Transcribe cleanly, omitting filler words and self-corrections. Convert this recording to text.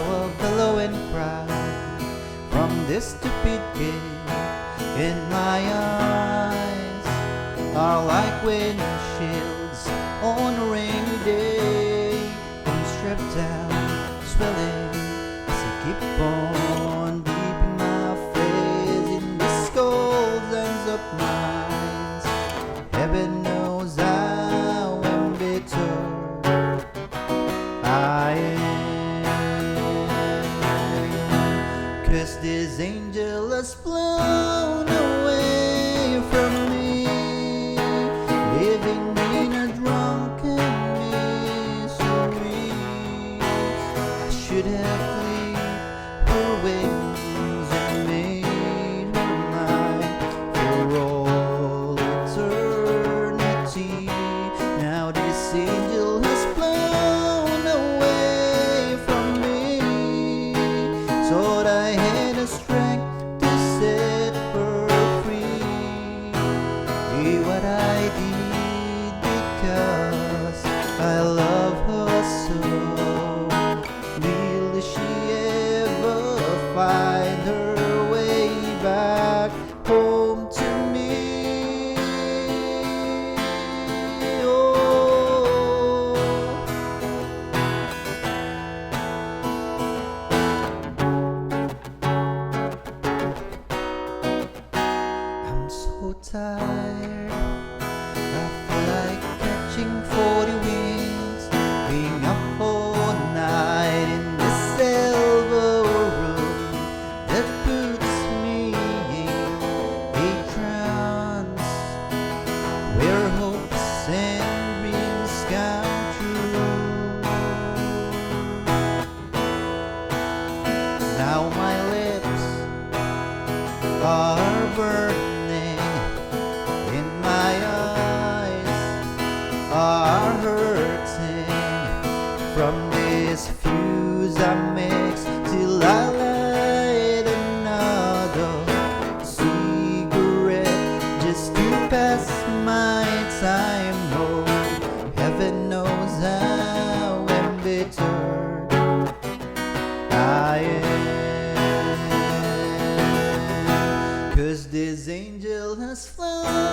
a bellowing crowd from this stupid game. In my eyes are like windshields on a rainy day. I'm stripped down, swelling as I keep on dipping my face in this cold lens of mine. Heaven knows how embittered I am, 'cause this angel has flown away from me, living in a drunken misery. I should have clipped her wings and made her mine for all eternity. Now this angel has flown away from me. Thought I had a strength to set her free. Do what I did because I love her so. Will she ever find her way back home to me? Oh, I'm so tired. I feel like catching 40 wings, being up all night in the silver room that puts me in a trance, where hopes and dreams come true. Now my lips are burning, in my eyes are hurting from this fuse I mix till I light another cigarette just to pass my time. Oh, heaven knows how embittered I am, 'cause this angel has flown